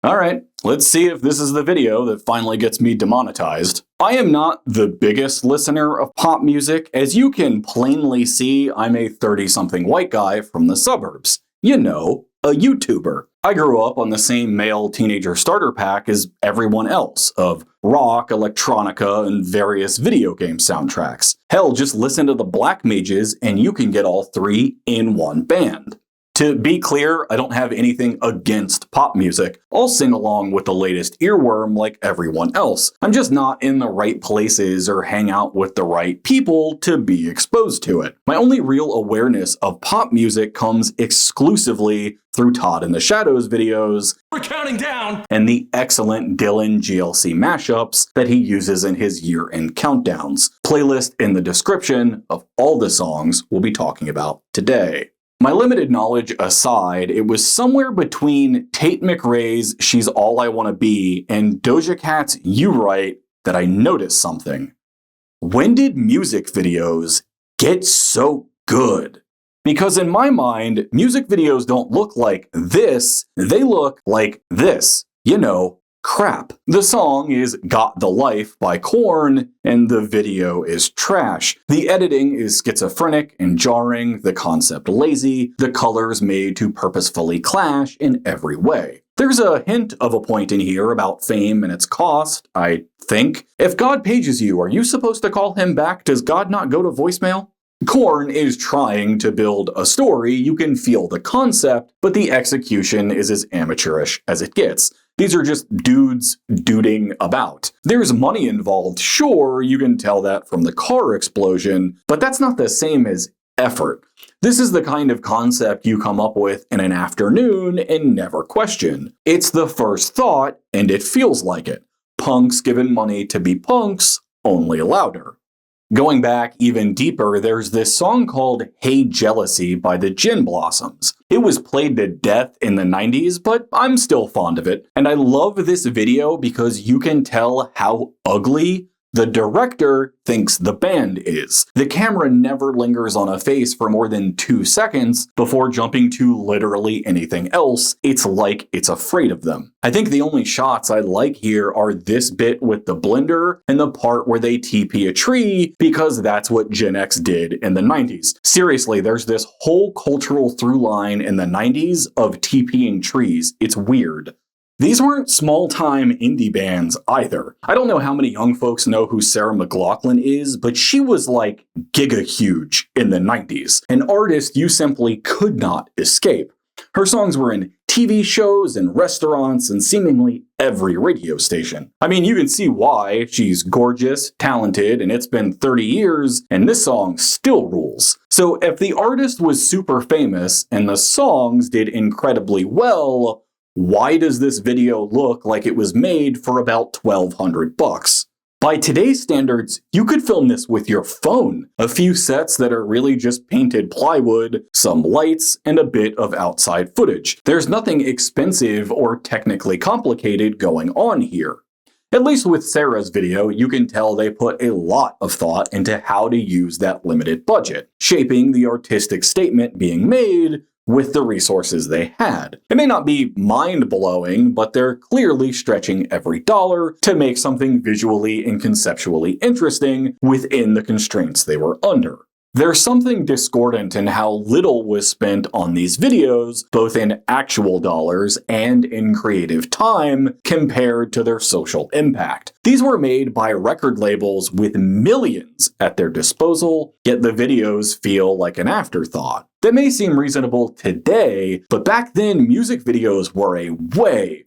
Alright, let's see if this is the video that finally gets me demonetized. I am not the biggest listener of pop music. As you can plainly see, I'm a 30-something white guy from the suburbs. You know, a YouTuber. I grew up on the same male teenager starter pack as everyone else of rock, electronica, and various video game soundtracks. Hell, just listen to the Black Mages and you can get all three in one band. To be clear, I don't have anything against pop music. I'll sing along with the latest earworm like everyone else. I'm just not in the right places or hang out with the right people to be exposed to it. My only real awareness of pop music comes exclusively through Todd in the Shadows videos. We're counting down! And the excellent Dylan GLC mashups that he uses in his year-end countdowns. Playlist in the description of all the songs we'll be talking about today. My limited knowledge aside, it was somewhere between Tate McRae's She's All I Wanna Be and Doja Cat's You Right that I noticed something. When did music videos get so good? Because in my mind, music videos don't look like this, they look like this. You know, crap. The song is Got the Life by Korn, and the video is trash. The editing is schizophrenic and jarring, the concept lazy, the colors made to purposefully clash in every way. There's a hint of a point in here about fame and its cost, I think. If God pages you, are you supposed to call him back? Does God not go to voicemail? Korn is trying to build a story, you can feel the concept, but the execution is as amateurish as it gets. These are just dudes duding about. There's money involved, sure, you can tell that from the car explosion, but that's not the same as effort. This is the kind of concept you come up with in an afternoon and never question. It's the first thought, and it feels like it. Punks given money to be punks, only louder. Going back even deeper, there's this song called Hey Jealousy by the Gin Blossoms. It was played to death in the 90s, but I'm still fond of it. And I love this video because you can tell how ugly the director thinks the band is. The camera never lingers on a face for more than 2 seconds before jumping to literally anything else. It's like it's afraid of them. I think the only shots I like here are this bit with the blender and the part where they TP a tree because that's what Gen X did in the 90s. Seriously, there's this whole cultural through line in the 90s of TPing trees. It's weird. These weren't small-time indie bands either. I don't know how many young folks know who Sarah McLachlan is, but she was like giga-huge in the 90s. An artist you simply could not escape. Her songs were in TV shows and restaurants and seemingly every radio station. I mean, you can see why. She's gorgeous, talented, and it's been 30 years, and this song still rules. So if the artist was super famous and the songs did incredibly well, why does this video look like it was made for about $1,200? By today's standards, you could film this with your phone. A few sets that are really just painted plywood, some lights, and a bit of outside footage. There's nothing expensive or technically complicated going on here. At least with Sarah's video, you can tell they put a lot of thought into how to use that limited budget, shaping the artistic statement being made with the resources they had. It may not be mind-blowing, but they're clearly stretching every dollar to make something visually and conceptually interesting within the constraints they were under. There's something discordant in how little was spent on these videos, both in actual dollars and in creative time, compared to their social impact. These were made by record labels with millions at their disposal, yet the videos feel like an afterthought. That may seem reasonable today, but back then music videos were a way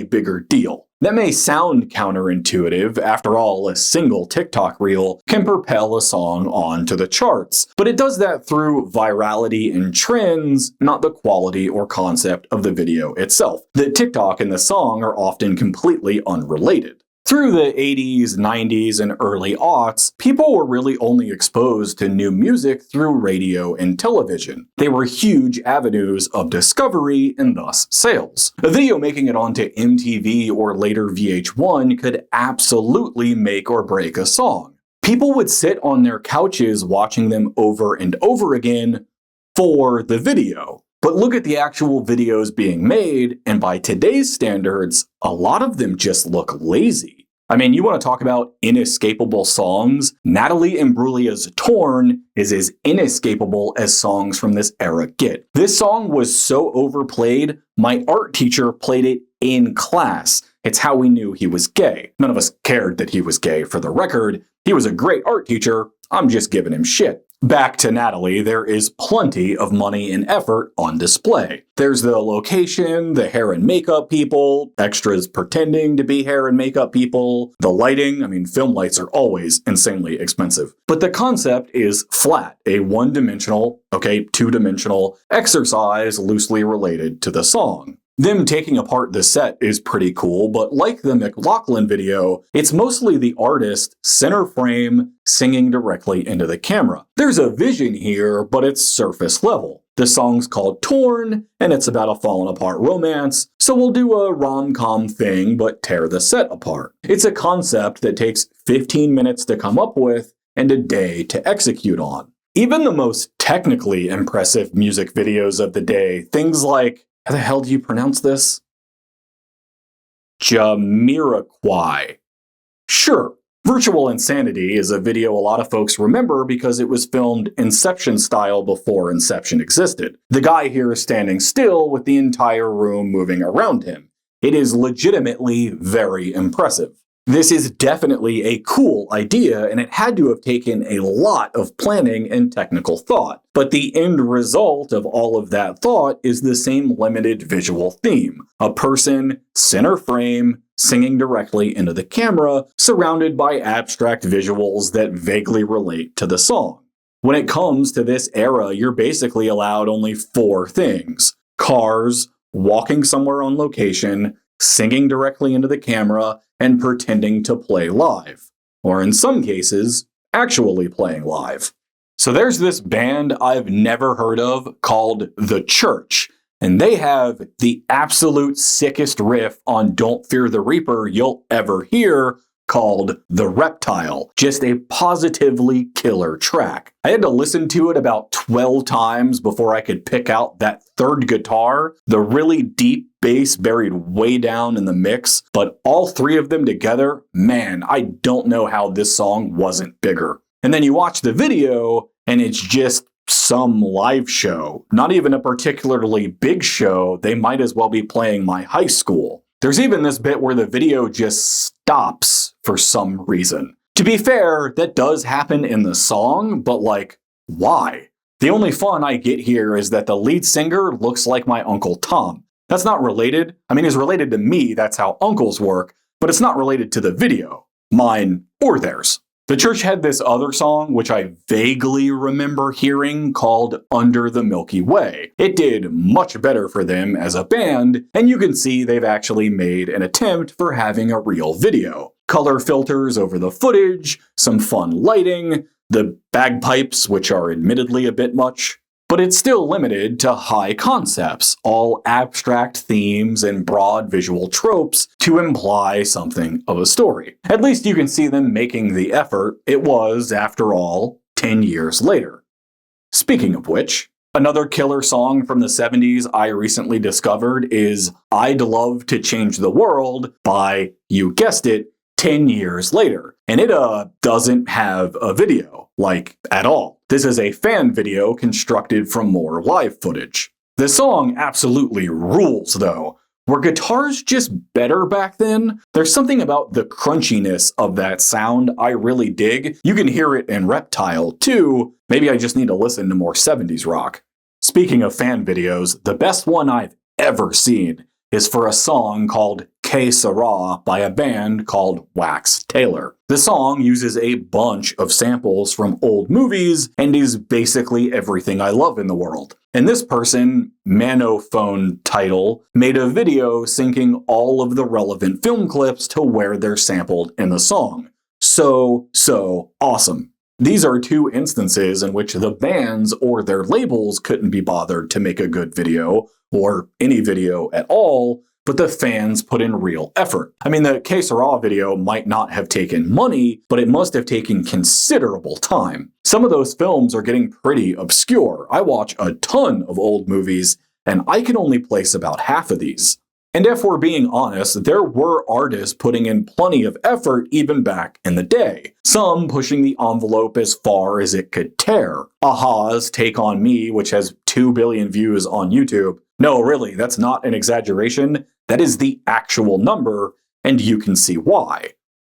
bigger deal. That may sound counterintuitive, after all, a single TikTok reel can propel a song onto the charts, but it does that through virality and trends, not the quality or concept of the video itself. The TikTok and the song are often completely unrelated. Through the 80s, 90s, and early aughts, people were really only exposed to new music through radio and television. They were huge avenues of discovery and thus sales. A video making it onto MTV or later VH1 could absolutely make or break a song. People would sit on their couches watching them over and over again for the video. But look at the actual videos being made, and by today's standards, a lot of them just look lazy. I mean, you want to talk about inescapable songs? Natalie Imbruglia's Torn is as inescapable as songs from this era get. This song was so overplayed, my art teacher played it in class. It's how we knew he was gay. None of us cared that he was gay, for the record. He was a great art teacher. I'm just giving him shit. Back to Natalie, there is plenty of money and effort on display. There's the location, the hair and makeup people, extras pretending to be hair and makeup people, the lighting. I mean, film lights are always insanely expensive. But the concept is flat, a one-dimensional, two-dimensional exercise loosely related to the song. Them taking apart the set is pretty cool, but like the McLaughlin video, it's mostly the artist, center frame, singing directly into the camera. There's a vision here, but it's surface level. The song's called Torn, and it's about a fallen apart romance, so we'll do a rom-com thing, but tear the set apart. It's a concept that takes 15 minutes to come up with and a day to execute on. Even the most technically impressive music videos of the day, things like, how the hell do you pronounce this? Jamiroquai. Sure, Virtual Insanity is a video a lot of folks remember because it was filmed Inception style before Inception existed. The guy here is standing still with the entire room moving around him. It is legitimately very impressive. This is definitely a cool idea, and it had to have taken a lot of planning and technical thought. But the end result of all of that thought is the same limited visual theme. A person, center frame, singing directly into the camera, surrounded by abstract visuals that vaguely relate to the song. When it comes to this era, you're basically allowed only 4 things: cars, walking somewhere on location, singing directly into the camera, and pretending to play live. Or in some cases, actually playing live. So there's this band I've never heard of called The Church, and they have the absolute sickest riff on Don't Fear the Reaper you'll ever hear, called The Reptile. Just a positively killer track. I had to listen to it about 12 times before I could pick out that third guitar, the really deep bass buried way down in the mix, but all 3 of them together, man, I don't know how this song wasn't bigger. And then you watch the video, and it's just some live show. Not even a particularly big show. They might as well be playing my high school. There's even this bit where the video just stops for some reason. To be fair, that does happen in the song, but like, why? The only fun I get here is that the lead singer looks like my Uncle Tom. That's not related. I mean, he's related to me, that's how uncles work, but it's not related to the video. Mine or theirs. The Church had this other song, which I vaguely remember hearing, called Under the Milky Way. It did much better for them as a band, and you can see they've actually made an attempt for having a real video. Color filters over the footage, some fun lighting, the bagpipes, which are admittedly a bit much. But it's still limited to high concepts, all abstract themes and broad visual tropes to imply something of a story. At least you can see them making the effort. It was, after all, 10 years later. Speaking of which, another killer song from the 70s I recently discovered is I'd Love to Change the World by, you guessed it, 10 years later. And it doesn't have a video, like, at all. This is a fan video constructed from more live footage. The song absolutely rules, though. Were guitars just better back then? There's something about the crunchiness of that sound I really dig. You can hear it in Reptile, too. Maybe I just need to listen to more 70s rock. Speaking of fan videos, the best one I've ever seen is for a song called Que Sera by a band called Wax Taylor. The song uses a bunch of samples from old movies and is basically everything I love in the world. And this person, Manophone Title, made a video syncing all of the relevant film clips to where they're sampled in the song. So awesome. These are 2 instances in which the bands or their labels couldn't be bothered to make a good video, or any video at all, but the fans put in real effort. I mean, the Que Sera video might not have taken money, but it must have taken considerable time. Some of those films are getting pretty obscure. I watch a ton of old movies, and I can only place about half of these. And if we're being honest, there were artists putting in plenty of effort even back in the day, some pushing the envelope as far as it could tear. a-ha's Take On Me, which has 2 billion views on YouTube. No, really, that's not an exaggeration. That is the actual number, and you can see why.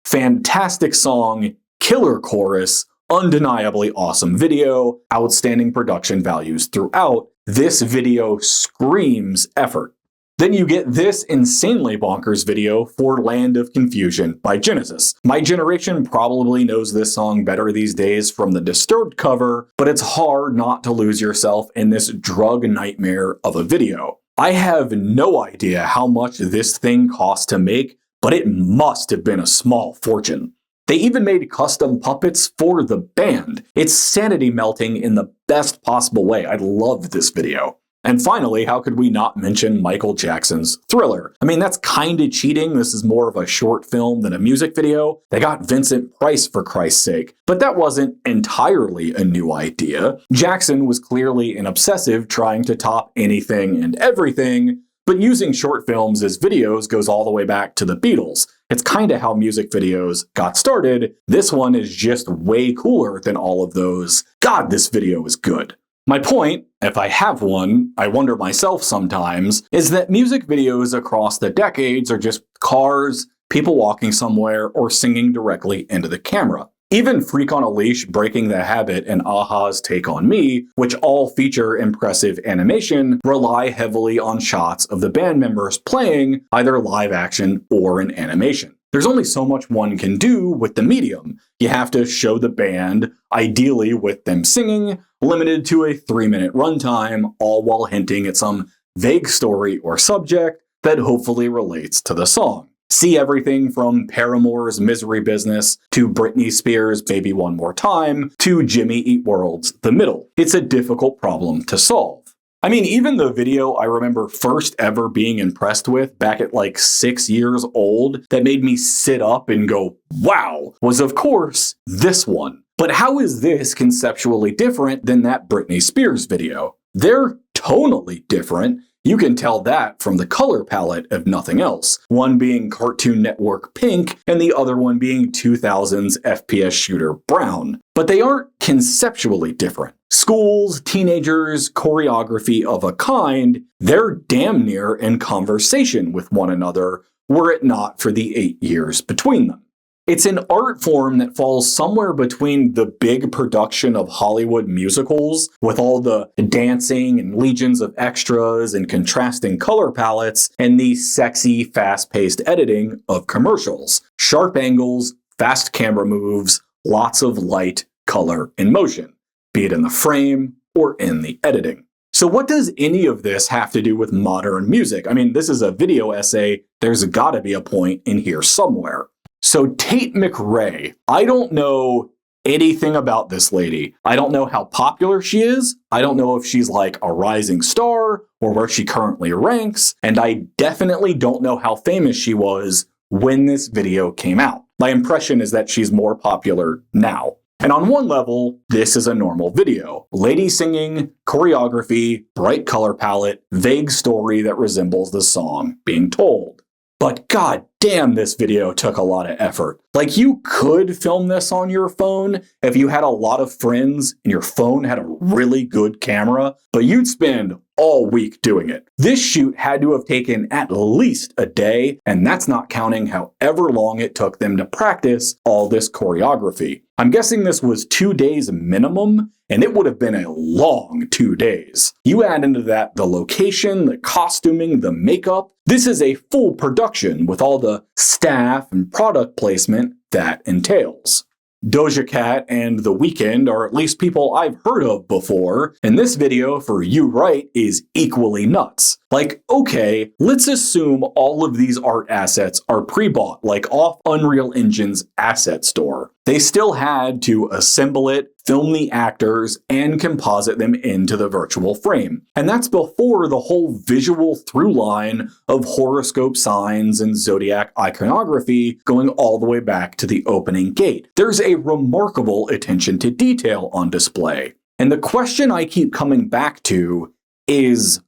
Fantastic song, killer chorus, undeniably awesome video, outstanding production values throughout. This video screams effort. Then you get this insanely bonkers video for Land of Confusion by Genesis. My generation probably knows this song better these days from the Disturbed cover, but it's hard not to lose yourself in this drug nightmare of a video. I have no idea how much this thing cost to make, but it must have been a small fortune. They even made custom puppets for the band. It's sanity melting in the best possible way. I love this video. And finally, how could we not mention Michael Jackson's Thriller? I mean, that's kinda cheating. This is more of a short film than a music video. They got Vincent Price for Christ's sake. But that wasn't entirely a new idea. Jackson was clearly an obsessive trying to top anything and everything, but using short films as videos goes all the way back to the Beatles. It's kinda how music videos got started. This one is just way cooler than all of those. God, this video is good. My point, if I have one, I wonder myself sometimes, is that music videos across the decades are just cars, people walking somewhere, or singing directly into the camera. Even Freak on a Leash, Breaking the Habit, and a-ha's Take On Me, which all feature impressive animation, rely heavily on shots of the band members playing either live action or in animation. There's only so much one can do with the medium. You have to show the band, ideally with them singing, limited to a 3-minute runtime, all while hinting at some vague story or subject that hopefully relates to the song. See everything from Paramore's Misery Business to Britney Spears' Baby One More Time to Jimmy Eat World's The Middle. It's a difficult problem to solve. I mean, even the video I remember first ever being impressed with back at like 6 years old that made me sit up and go, wow, was of course this one. But how is this conceptually different than that Britney Spears video? They're tonally different. You can tell that from the color palette if nothing else. One being Cartoon Network pink and the other one being 2000s FPS shooter brown. But they aren't conceptually different. Schools, teenagers, choreography of a kind, they're damn near in conversation with one another were it not for the 8 years between them. It's an art form that falls somewhere between the big production of Hollywood musicals, with all the dancing and legions of extras and contrasting color palettes, and the sexy, fast-paced editing of commercials. Sharp angles, fast camera moves, lots of light, color, and motion, be it in the frame or in the editing. So what does any of this have to do with modern music? I mean, this is a video essay. There's gotta be a point in here somewhere. So Tate McRae, I don't know anything about this lady. I don't know how popular she is. I don't know if she's like a rising star or where she currently ranks. And I definitely don't know how famous she was when this video came out. My impression is that she's more popular now. And on one level, this is a normal video. Lady singing, choreography, bright color palette, vague story that resembles the song being told. But god damn, this video took a lot of effort. Like, you could film this on your phone if you had a lot of friends and your phone had a really good camera, but you'd spend all week doing it. This shoot had to have taken at least a day, and that's not counting however long it took them to practice all this choreography. I'm guessing this was 2 days minimum, and it would have been a long 2 days. You add into that the location, the costuming, the makeup. This is a full production with all the staff and product placement that entails. Doja Cat and The Weeknd are at least people I've heard of before, and this video for You Right is equally nuts. Like, okay, let's assume all of these art assets are pre-bought, like off Unreal Engine's asset store. They still had to assemble it, film the actors, and composite them into the virtual frame. And that's before the whole visual through line of horoscope signs and zodiac iconography going all the way back to the opening gate. There's a remarkable attention to detail on display. And the question I keep coming back to is,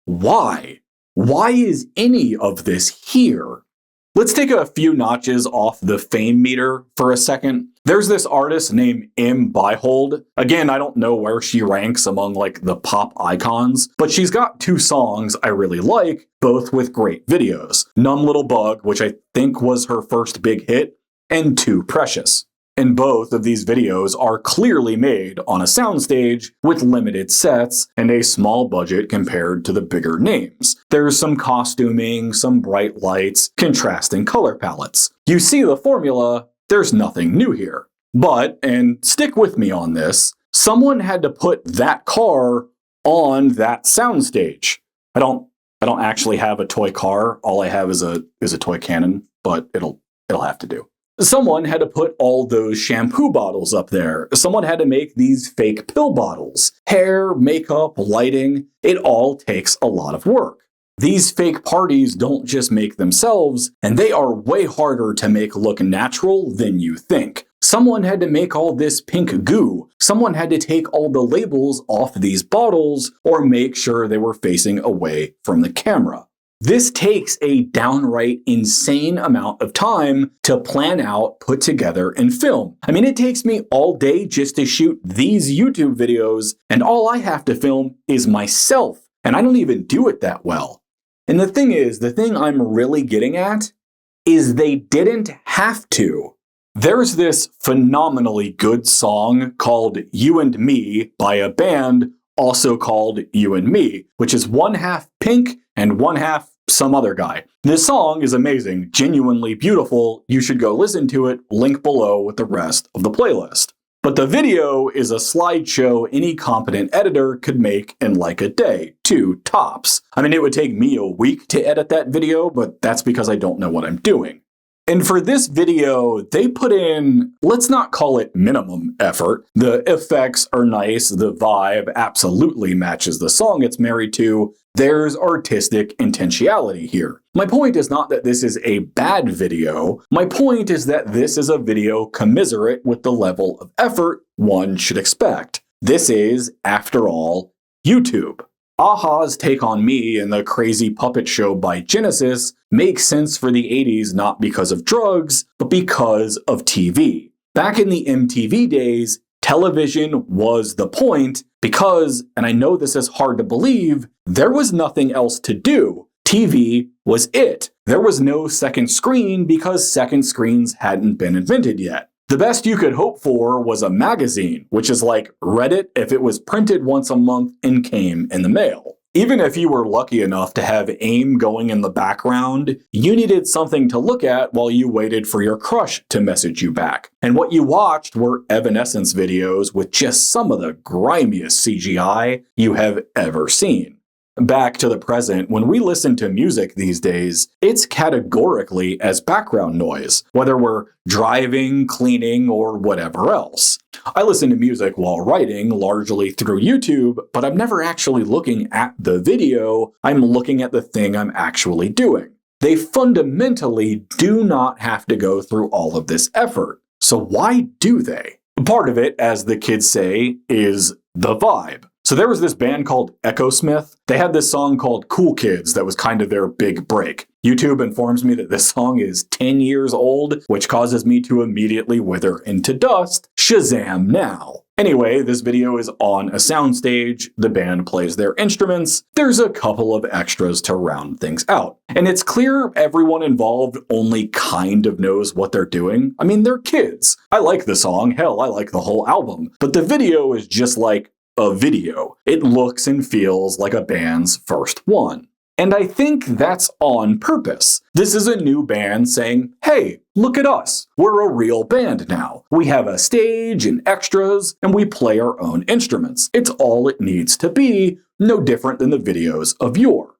why? Why is any of this here? Let's take a few notches off the fame meter for a second. There's this artist named M. Byhold. Again, I don't know where she ranks among like the pop icons, but she's got 2 songs I really like, both with great videos. Numb Little Bug, which I think was her first big hit, and Too Precious. And both of these videos are clearly made on a soundstage with limited sets and a small budget compared to the bigger names. There's some costuming, some bright lights, contrasting color palettes. You see the formula, there's nothing new here. But, and stick with me on this, someone had to put that car on that soundstage. I don't actually have a toy car. All I have is a toy cannon, but it'll have to do. Someone had to put all those shampoo bottles up there. Someone had to make these fake pill bottles. Hair, makeup, lighting, it all takes a lot of work. These fake parties don't just make themselves, and they are way harder to make look natural than you think. Someone had to make all this pink goo. Someone had to take all the labels off these bottles or make sure they were facing away from the camera. This takes a downright insane amount of time to plan out, put together, and film. I mean, it takes me all day just to shoot these YouTube videos, and all I have to film is myself, and I don't even do it that well. And the thing I'm really getting at is they didn't have to. There's this phenomenally good song called You and Me by a band also called You and Me, which is one half Pink and one half some other guy. This song is amazing, genuinely beautiful. You should go listen to it, link below with the rest of the playlist. But the video is a slideshow any competent editor could make in like a day, 2 tops. I mean, it would take me a week to edit that video, but that's because I don't know what I'm doing. And for this video, they put in, let's not call it minimum effort. The effects are nice, the vibe absolutely matches the song it's married to. There's artistic intentionality here. My point is not that this is a bad video. My point is that this is a video commiserate with the level of effort one should expect. This is, after all, YouTube. a-ha's Take on Me and the crazy puppet show by Genesis makes sense for the 80s not because of drugs, but because of TV. Back in the MTV days, television was the point because, and I know this is hard to believe, there was nothing else to do. TV was it. There was no second screen because second screens hadn't been invented yet. The best you could hope for was a magazine, which is like Reddit if it was printed once a month and came in the mail. Even if you were lucky enough to have AIM going in the background, you needed something to look at while you waited for your crush to message you back. And what you watched were Evanescence videos with just some of the grimiest CGI you have ever seen. Back to the present, when we listen to music these days, it's categorically as background noise, whether we're driving, cleaning, or whatever else. I listen to music while writing, largely through YouTube, but I'm never actually looking at the video, I'm looking at the thing I'm actually doing. They fundamentally do not have to go through all of this effort. So why do they? Part of it, as the kids say, is the vibe. So there was this band called Echosmith. They had this song called Cool Kids that was kind of their big break. YouTube informs me that this song is 10 years old, which causes me to immediately wither into dust. Shazam now. Anyway, this video is on a soundstage. The band plays their instruments. There's a couple of extras to round things out. And it's clear everyone involved only kind of knows what they're doing. I mean, they're kids. I like the song. Hell, I like the whole album. But the video is just like a video. It looks and feels like a band's first one. And I think that's on purpose. This is a new band saying, hey, look at us. We're a real band now. We have a stage and extras, and we play our own instruments. It's all it needs to be, no different than the videos of yore.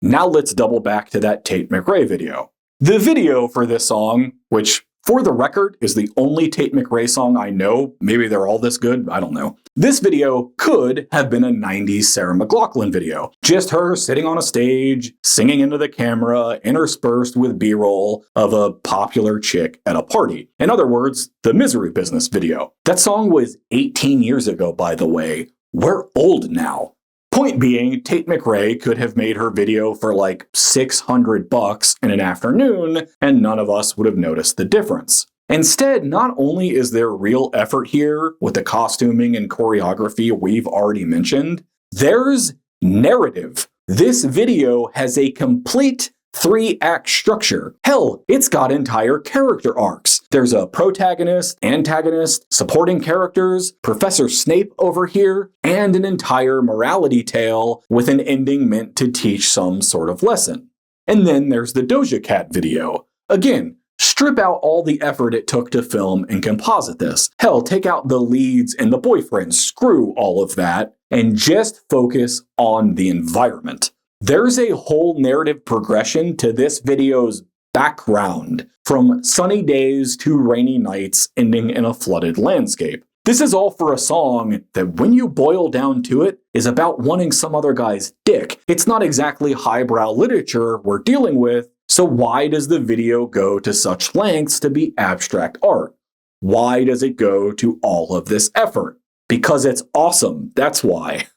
Now let's double back to that Tate McRae video. The video for this song, which for the record is the only Tate McRae song I know, maybe they're all this good, I don't know. This video could have been a 90s Sarah McLachlan video. Just her sitting on a stage, singing into the camera, interspersed with B-roll of a popular chick at a party. In other words, the Misery Business video. That song was 18 years ago, by the way. We're old now. Point being, Tate McRae could have made her video for like $600 in an afternoon, and none of us would have noticed the difference. Instead, not only is there real effort here with the costuming and choreography we've already mentioned, there's narrative. This video has a complete 3-act structure. Hell, it's got entire character arcs. There's a protagonist, antagonist, supporting characters, Professor Snape over here, and an entire morality tale with an ending meant to teach some sort of lesson. And then there's the Doja Cat video. Again, strip out all the effort it took to film and composite this. Hell, take out the leads and the boyfriend, screw all of that, and just focus on the environment. There's a whole narrative progression to this video's background, from sunny days to rainy nights ending in a flooded landscape. This is all for a song that, when you boil down to it, is about wanting some other guy's dick. It's not exactly highbrow literature we're dealing with, so why does the video go to such lengths to be abstract art? Why does it go to all of this effort? Because it's awesome, that's why.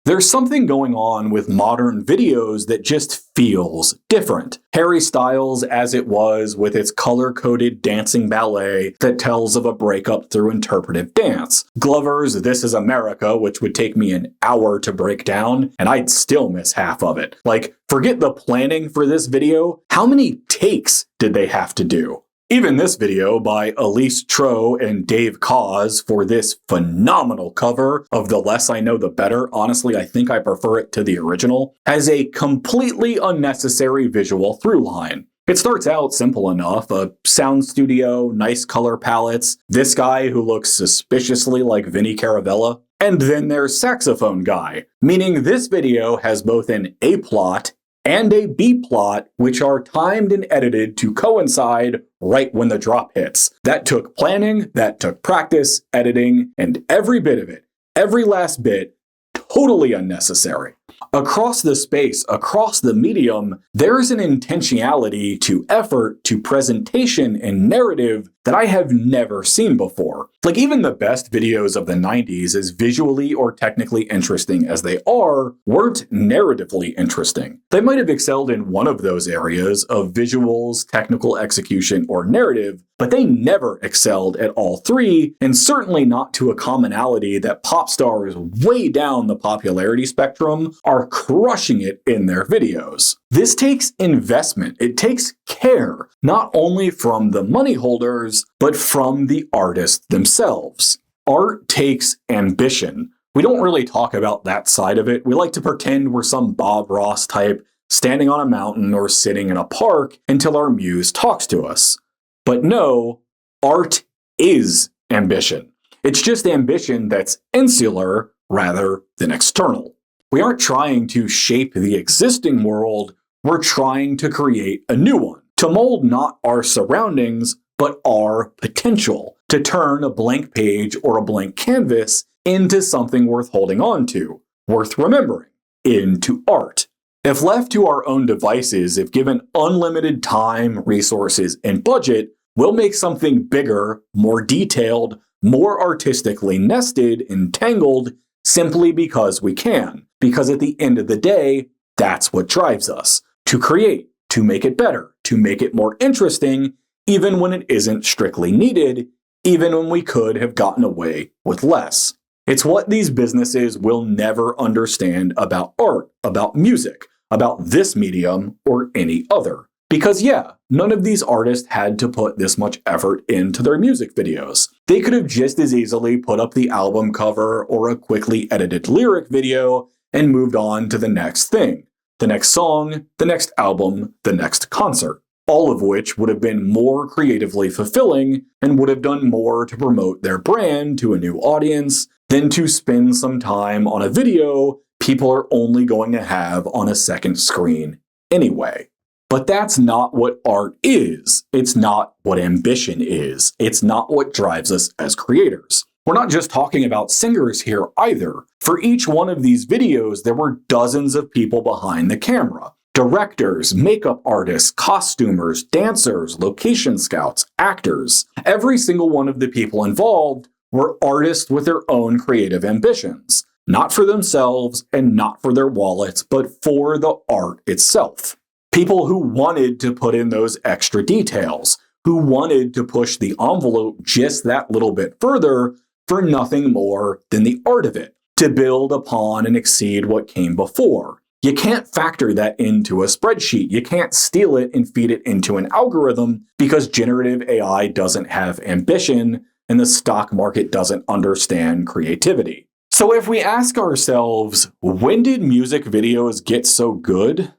There's something going on with modern videos that just feels different. Harry Styles as it was, with its color-coded dancing ballet that tells of a breakup through interpretive dance. Glover's This Is America, which would take me an hour to break down, and I'd still miss half of it. Like, forget the planning for this video, how many takes did they have to do? Even this video by Elise Tro and Dave Cause for this phenomenal cover of The Less I Know the Better, honestly I think I prefer it to the original, has a completely unnecessary visual through line. It starts out simple enough, a sound studio, nice color palettes, this guy who looks suspiciously like Vinnie Caravella, and then there's Saxophone Guy, meaning this video has both an A-plot and a B-plot, which are timed and edited to coincide right when the drop hits. That took planning, that took practice, editing, and every bit of it, every last bit, totally unnecessary. Across the space, across the medium, there's an intentionality to effort, to presentation and narrative that I have never seen before. Like, even the best videos of the 90s, as visually or technically interesting as they are, weren't narratively interesting. They might have excelled in one of those areas of visuals, technical execution, or narrative, but they never excelled at all three, and certainly not to a commonality that pop stars way down the popularity spectrum are crushing it in their videos. This takes investment, it takes care, not only from the money holders, but from the artists themselves. Art takes ambition. We don't really talk about that side of it. We like to pretend we're some Bob Ross type standing on a mountain or sitting in a park until our muse talks to us. But no, art is ambition. It's just ambition that's insular rather than external. We aren't trying to shape the existing world, we're trying to create a new one, to mold not our surroundings, but our potential, to turn a blank page or a blank canvas into something worth holding on to, worth remembering, into art. If left to our own devices, if given unlimited time, resources, and budget, we'll make something bigger, more detailed, more artistically nested and tangled simply because we can. Because at the end of the day, that's what drives us. To create, to make it better, to make it more interesting, even when it isn't strictly needed, even when we could have gotten away with less. It's what these businesses will never understand about art, about music, about this medium or any other. Because yeah, none of these artists had to put this much effort into their music videos. They could have just as easily put up the album cover or a quickly edited lyric video and moved on to the next thing. The next song, the next album, the next concert. All of which would have been more creatively fulfilling and would have done more to promote their brand to a new audience than to spend some time on a video people are only going to have on a second screen anyway. But that's not what art is. It's not what ambition is. It's not what drives us as creators. We're not just talking about singers here either. For each one of these videos, there were dozens of people behind the camera. Directors, makeup artists, costumers, dancers, location scouts, actors. Every single one of the people involved were artists with their own creative ambitions. Not for themselves and not for their wallets, but for the art itself. People who wanted to put in those extra details, who wanted to push the envelope just that little bit further for nothing more than the art of it, to build upon and exceed what came before. You can't factor that into a spreadsheet. You can't steal it and feed it into an algorithm because generative AI doesn't have ambition and the stock market doesn't understand creativity. So if we ask ourselves, when did music videos get so good?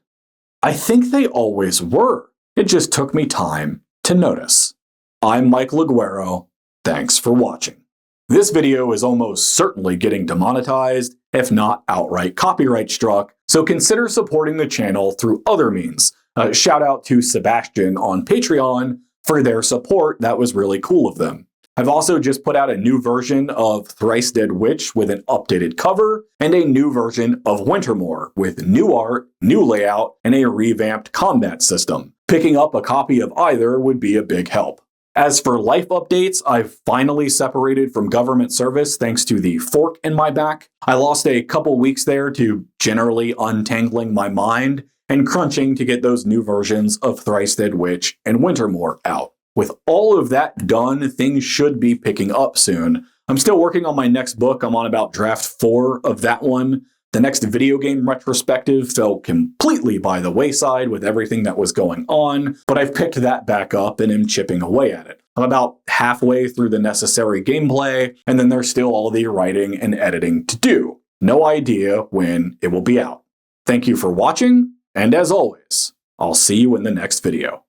I think they always were. It just took me time to notice. I'm Mike Laguero. Thanks for watching. This video is almost certainly getting demonetized, if not outright copyright struck, so consider supporting the channel through other means. Shout out to Sebastian on Patreon for their support. That was really cool of them. I've also just put out a new version of Thrice Dead Witch with an updated cover, and a new version of Wintermoor with new art, new layout, and a revamped combat system. Picking up a copy of either would be a big help. As for life updates, I've finally separated from government service thanks to the fork in my back. I lost a couple weeks there to generally untangling my mind and crunching to get those new versions of Thrice Dead Witch and Wintermoor out. With all of that done, things should be picking up soon. I'm still working on my next book. I'm on about draft 4 of that one. The next video game retrospective fell completely by the wayside with everything that was going on, but I've picked that back up and am chipping away at it. I'm about halfway through the necessary gameplay, and then there's still all the writing and editing to do. No idea when it will be out. Thank you for watching, and as always, I'll see you in the next video.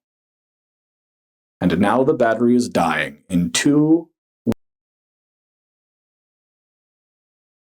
And now the battery is dying in 2